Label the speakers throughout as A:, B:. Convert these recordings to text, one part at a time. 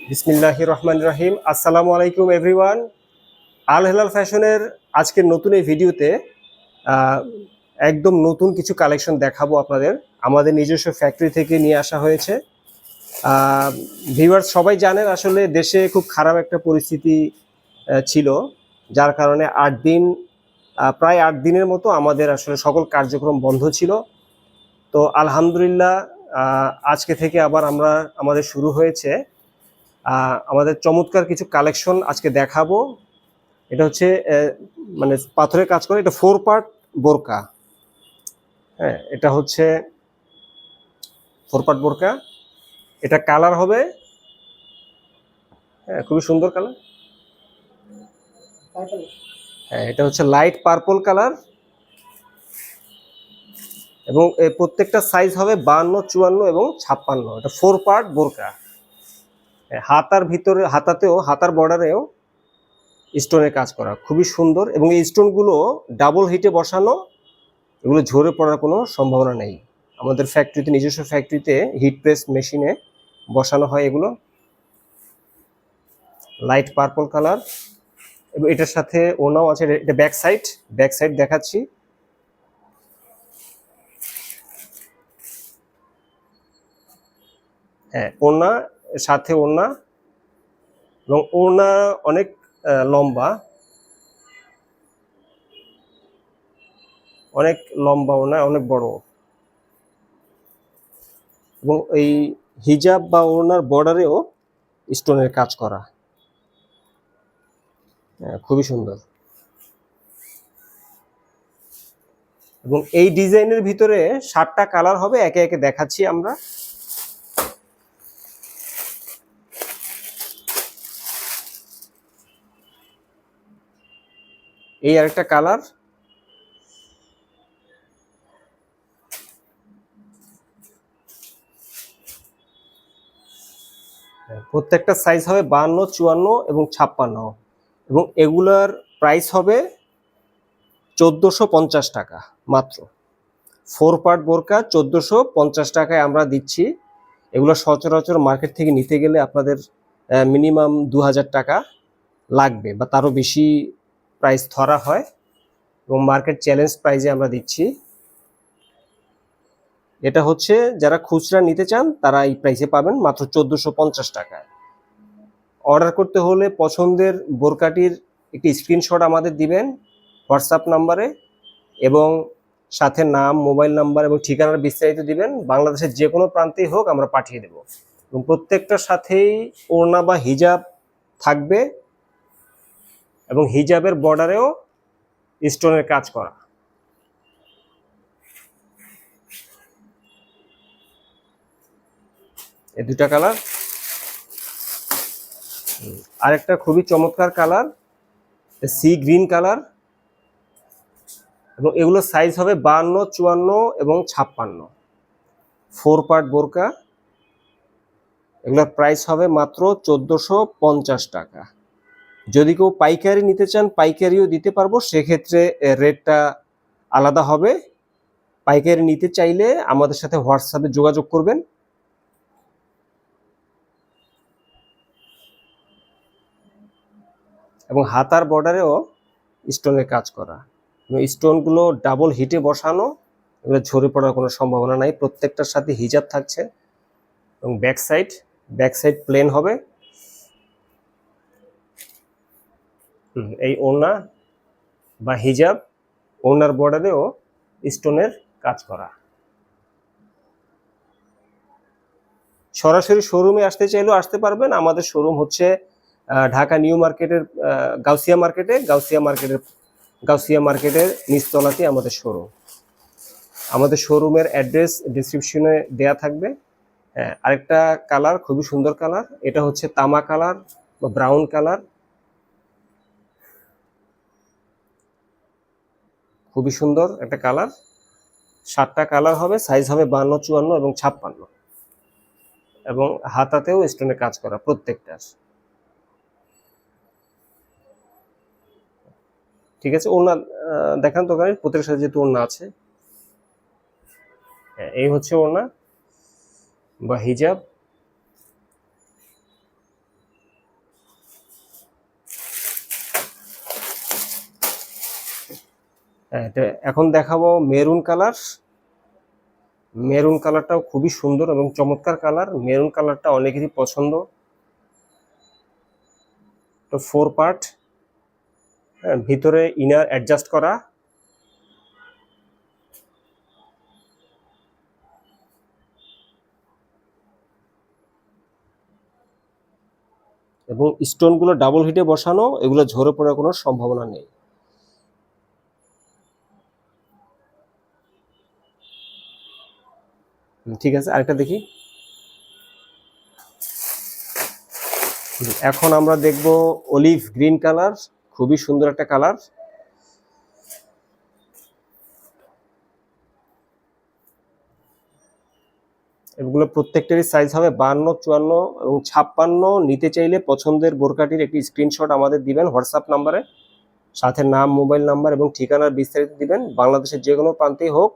A: বিসমিল্লাহির রহমানির রহিম। আসসালামু আলাইকুম এভরিওয়ান। আল হেলাল ফ্যাশনের আজকের নতুন এই ভিডিওতে আহ, একদম নতুন কিছু কালেকশন দেখাবো আপনাদের। আমাদের নিজস্ব ফ্যাক্টরি থেকে নিয়ে আসা হয়েছে। ভিউয়ার্স সবাই জানেন আসলে দেশে খুব খারাপ একটা পরিস্থিতি ছিল, যার কারণে 8 দিন, প্রায় 8 দিনের মতো আমাদের আসলে সকল কার্যক্রম বন্ধ ছিল। তো আলহামদুলিল্লাহ আজকে থেকে আবার আমাদের শুরু হয়েছে। আমাদের চমৎকার কিছু কালেকশন আজকে দেখাবো। এটা হচ্ছে মানে পাথরের কাজ করে, এটা 4 পার্ট বোরকা। হ্যাঁ, এটা হচ্ছে 4 পার্ট বোরকা। এটা কালার হবে, হ্যাঁ, খুবই সুন্দর কালার। হ্যাঁ, এটা হচ্ছে লাইট পার্পল কালার এবং প্রত্যেকটা সাইজ হবে 52, 54 এবং 56। এটা 4 পার্ট বোরকা। হাতার ভিতরে, হাতার বর্ডারেও স্টোনের কাজ করা, খুবই সুন্দর। এবং এই স্টোনগুলো ডাবল হিটে বসানো, এগুলো ঝরে পড়ার কোনো সম্ভাবনা নেই। আমাদের ফ্যাক্টরিতে, নিজস্ব ফ্যাক্টরিতে হিট প্রেস মেশিনে বসানো হয় এগুলো। লাইট পার্পল কালার এবং এটার সাথে ওনাও আছে। এটা ব্যাক সাইড দেখাচ্ছি। হ্যাঁ, ওনা সাথে ওনা, এবং ওনা অনেক লম্বা, অনেক লম্বা ওনা, অনেক বড়। এবং এই হিজাব বা ওনার বর্ডারেও স্টোনের কাজ করা, খুবই সুন্দর। এবং এই ডিজাইনের ভিতরে 7টা কালার হবে, একে একে দেখাচ্ছি আমরা। এই আরেকটা কালার, প্রত্যেকটা সাইজ হবে 52, 54 এবং 56। এবং এগুলার প্রাইস হবে 1450 টাকা মাত্র। 4 পার্ট বোরকা 1450 টাকায় আমরা দিচ্ছি। এগুলো সচরাচর মার্কেট থেকে নিতে গেলে আপনাদের মিনিমাম 2000 টাকা লাগবে বা তারও বেশি প্রাইস ধরা হয়, এবং মার্কেট চ্যালেঞ্জ প্রাইজে আমরা দিচ্ছি। এটা হচ্ছে যারা খুচরা নিতে চান তারা এই প্রাইসে পাবেন মাত্র 1450 টাকায়। অর্ডার করতে হলে পছন্দের বোরকাটির একটি স্ক্রিনশট আমাদের দিবেন হোয়াটসঅ্যাপ নাম্বারে, এবং সাথে নাম, মোবাইল নাম্বার এবং ঠিকানার বিস্তারিত দিবেন। বাংলাদেশের যে কোনো প্রান্তেই হোক আমরা পাঠিয়ে দেব। এবং প্রত্যেকটার সাথেই ওড়না বা হিজাব থাকবে, এবং হিজাবের বর্ডারেও স্টোনের কাজ করা। এই দুটা কালার। আরেকটা খুবই চমৎকার কালার, সি গ্রিন কালার। এবং এগুলো সাইজ হবে 52, 54 এবং 56। 4 পার্ট বোরকা, এগুলোর প্রাইস হবে মাত্র 1450 টাকা। যদি কেউ পাইকারি নিতে চান পাইকারিও দিতে পারবো, সেক্ষেত্রে রেটটা আলাদা হবে। পাইকারি নিতে চাইলে আমাদের সাথে হোয়াটসঅ্যাপে যোগাযোগ করবেন। এবং হাতার বর্ডারেও স্টোনের কাজ করা, স্টোনগুলো ডাবল হিটে বসানো, এগুলো ঝরে পড়ার কোনো সম্ভাবনা নাই। প্রত্যেকটার সাথে হিজাব থাকছে। এবং ব্যাক সাইড প্লেন হবে। এই ওড়না বা হিজাব, ওড়নার বর্ডারেও স্টোনের কাজ করা। সরাসরি শোরুমে আসতে চাইলেও আসতে পারবেন। আমাদের শোরুম হচ্ছে ঢাকা নিউ মার্কেটের গাউসিয়া মার্কেটের নিচতলাতে আমাদের শোরুম। আমাদের শোরুমের অ্যাড্রেস ডিসক্রিপশনে দেয়া থাকবে। আরেকটা কালার, খুবই সুন্দর কালার, এটা হচ্ছে তামা কালার বা ব্রাউন কালার। খুবই সুন্দর একটা কালার। 7টা কালার হবে, সাইজ হবে 52, 54 এবং 56। এবং হাতাতেও স্টোনের কাজ করা প্রত্যেকটার। ঠিক আছে, ওড়না দেখান তো, প্রত্যেকের সাথে যেহেতু ওড়না আছে। এই হচ্ছে ওড়না বা হিজাব। হ্যাঁ, এটা এখন দেখাবো মেরুন কালার। মেরুন কালারটাও খুবই সুন্দর এবং চমৎকার কালার। মেরুন কালারটা অনেকেরই পছন্দ। তো 4 পার্ট, ভিতরে ইনার অ্যাডজাস্ট করা। এবং স্টোনগুলো ডাবল হিটে বসানো, এগুলো ঝরে পড়ার কোনো সম্ভাবনা নেই। ঠিক আছে, আরেকটা দেখি। এখন আমরা দেখব অলিভ গ্রিন কালার, খুবই সুন্দর একটা কালার। এগুলো প্রত্যেকটারই সাইজ হবে 52, 54 এবং 56। নিতে চাইলে পছন্দের বোরকাটির একটি স্ক্রিনশট আমাদের দিবেন হোয়াটসঅ্যাপ নাম্বারে, সাথে নাম, মোবাইল নাম্বার এবং ঠিকানার বিস্তারিত দিবেন। বাংলাদেশের যে কোনো প্রান্তেই হোক,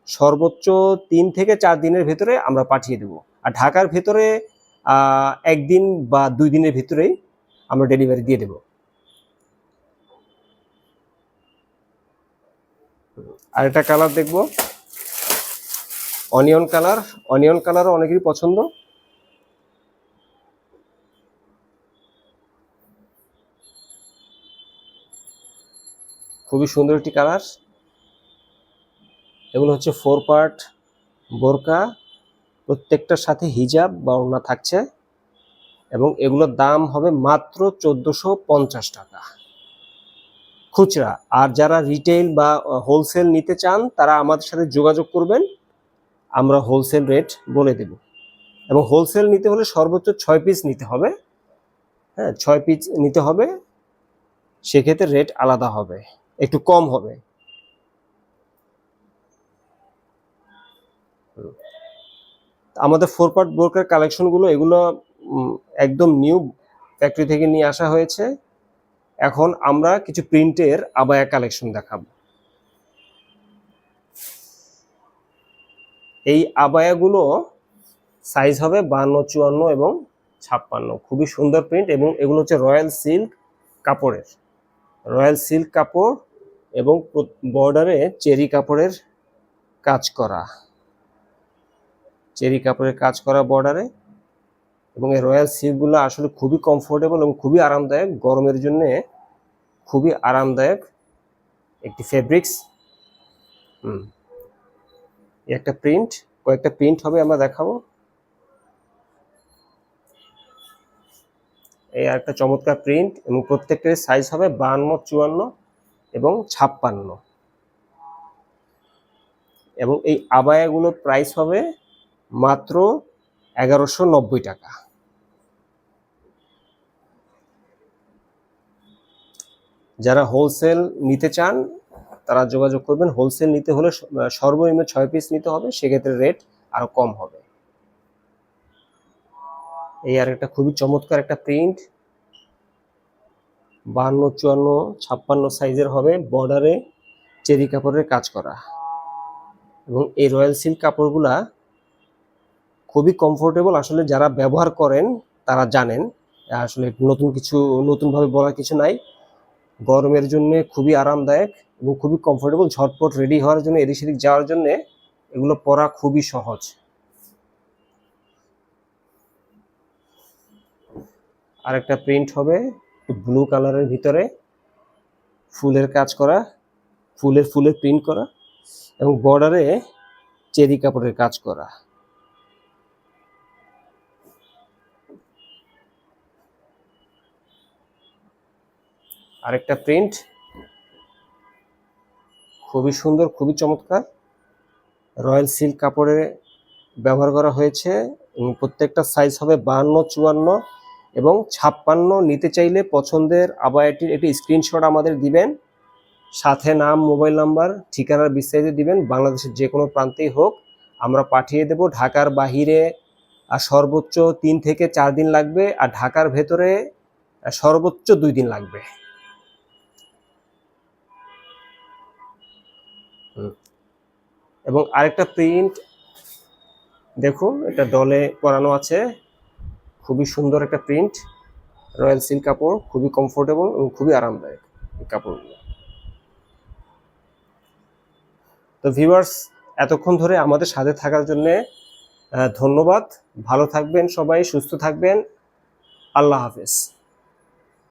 A: সর্বোচ্চ 3 থেকে 4 দিনের ভিতরে আমরা পাঠিয়ে দেব। আর ঢাকার ভেতরে 1 দিন বা 2 দিনের ভিতরেই আমরা ডেলিভারি দিয়ে দেব। আর একটা কালার দেখব, অনিয়ন কালার। অনিয়ন কালারও অনেকেরই পছন্দ। খুবই সুন্দর একটি কালার। এগুলো হচ্ছে 4 পার্ট বোরকা, প্রত্যেকটার সাথে হিজাব বা ওড়না থাকছে এবং এগুলোর দাম হবে মাত্র 1450 টাকা খুচরা। আর যারা রিটেইল বা হোলসেল নিতে চান তারা আমাদের সাথে যোগাযোগ করবেন, আমরা হোলসেল রেট বলে দেব। এবং হোলসেল নিতে হলে সর্বোচ্চ 6 পিস নিতে হবে। হ্যাঁ, 6 পিস নিতে হবে, সেক্ষেত্রে রেট আলাদা হবে, একটু কম হবে। আমাদের 4 পার্ট বোরকার কালেকশনগুলো এগুলো একদম নিউ ফ্যাক্টরি থেকে নিয়ে আসা হয়েছে। এখন আমরা কিছু প্রিন্টের আবায়া কালেকশন দেখাবো। এই আবায়াগুলো সাইজ হবে 52, 54 এবং 56। খুবই সুন্দর প্রিন্ট এবং এগুলো হচ্ছে রয়্যাল সিল্ক কাপড়ের। রয়্যাল সিল্ক কাপড় এবং বর্ডারে চেরি কাপড়ের কাজ করা, চেরি কাপড়ের কাজ করা বর্ডারে। এবং এই রয়্যাল সিল্কগুলো আসলে খুবই কমফোর্টেবল এবং খুবই আরামদায়ক। গরমের জন্য খুবই আরামদায়ক একটি ফেব্রিক্স। একটা প্রিন্ট, কয়েকটা প্রিন্ট হবে, আমরা দেখাবো। এই একটা চমৎকার প্রিন্ট এবং প্রত্যেকটার সাইজ হবে 52, 54 এবং 56। এবং এই আবায়াগুলোর প্রাইস হবে মাত্র 1190 টাকা। যারা হোলসেল নিতে চান তারা যোগাযোগ করবেন। হোলসেল নিতে হলে সর্বনিম্ন 6 পিস নিতে হবে, সেক্ষেত্রে রেট আরো কম হবে। এই আর একটা খুবই চমৎকার একটা প্রিন্ট, 52, 54, 56 সাইজের হবে, বর্ডারে চেরি কাপড়ের কাজ করা। এবং এই রয়্যাল সিল্ক কাপড়গুলা খুবই কমফোর্টেবল। আসলে যারা ব্যবহার করেন তারা জানেন, আসলে নতুনভাবে বলার কিছু নাই। গরমের জন্য খুবই আরামদায়ক এবং খুবই কমফোর্টেবল। ঝটপট রেডি হওয়ার জন্য, এদিক সেদিক যাওয়ার জন্য এগুলো পরা খুবই সহজ। আর একটা প্রিন্ট হবে ব্লু কালারের ভিতরে ফুলের কাজ করা, ফুলের প্রিন্ট করা এবং বর্ডারে চেরি কাপড়ের কাজ করা। আরেকটা প্রিন্ট খুবই সুন্দর, খুবই চমৎকার, রয়্যাল সিল্ক কাপড়ে ব্যবহার করা হয়েছে এবং প্রত্যেকটা সাইজ হবে 52, 54 এবং 56। নিতে চাইলে পছন্দের আবায়াটির একটি স্ক্রিনশট আমাদের দিবেন, সাথে নাম, মোবাইল নাম্বার, ঠিকানার বিস্তারিত দিবেন। বাংলাদেশের যে কোনো প্রান্তেই হোক আমরা পাঠিয়ে দেব। ঢাকার বাহিরে সর্বোচ্চ 3 থেকে 4 দিন লাগবে, আর ঢাকার ভেতরে সর্বোচ্চ 2 দিন লাগবে। এবং আরেকটা প্রিন্ট দেখুন, এটা ডলে পরানো আছে, খুবই সুন্দর একটা প্রিন্ট, রয়্যাল সিল্ক কাপড়, খুবই কমফোর্টেবল এবং খুবই আরামদায়ক এই কাপড়গুলো। তো ভিউয়ার্স, এতক্ষণ ধরে আমাদের সাথে থাকার জন্য ধন্যবাদ। ভালো থাকবেন সবাই, সুস্থ থাকবেন। আল্লাহ হাফেজ।